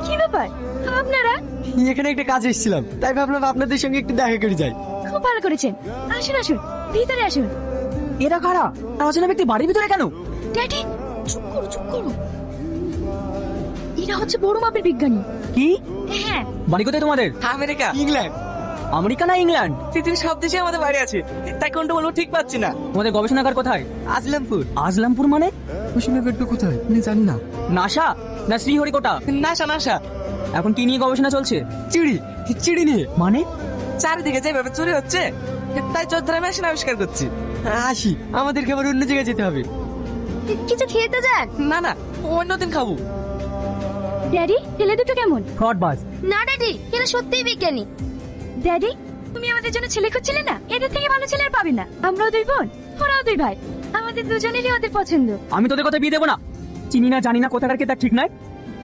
কি ব্যাপার আপনারা? এখানে একটা কাজ এসেছিলাম, তাই ভাবলাম আপনাদের সঙ্গে একটু দেখা করে যাই। খুব ভালো করেছেন। আসুন আসুন, ভিতরে আসুন। এরা কারা? অচেনা ব্যক্তি বাড়ির ভিতরে কেন? ড্যাডি, চুপ করো চুপ করো। এরা হচ্ছে বড় মাপের বিজ্ঞানী। কি? হ্যাঁ। বাড়ি কোথায় তোমাদের? America, England. আমেরিকা না ইংল্যান্ড? পৃথিবীর সব দেশে আমাদের বাড়ি আছে, তাই কোনটা বলবো ঠিক পাচ্ছি না। তোমাদের গবেষণাগার কোথায়? আজলামপুর। আজলামপুর মানে? গবেষণাগারটা কোথায় আমি জানি না। নাসা না শ্রীহরিকোটা? NASA NASA. এখন কি নিয়ে গবেষণা চলছে? চিড়ি। চিড়ি নিয়ে মানে? চারিদিকে যেভাবে চুরি হচ্ছে, তাই চোদ্দরা মেশিন আবিষ্কার করছি। আসি, আমাদেরকে আবার অন্য জায়গায় যেতে হবে। কিছু খেতে যান। না না, অন্যদিন খাবো। ড্যাডি, ছেলে দুটো কেমন? ফ্রড বাস। না ড্যাডি, এরা সত্যিই বিজ্ঞানী। ড্যাডি, তুমি আমাদের জন্য ছেলে খুঁজছিলে না? এদের থেকে ভালো ছেলে আর পাবে না। আমরাও দুই বোন, ওরাও দুই ভাই। আমাদের দুজনেরই ওদের পছন্দ। আমি তোদের কথা বিয়ে দেবো না। চিনি না জানি না কোথাকার কে তার ঠিক নাই।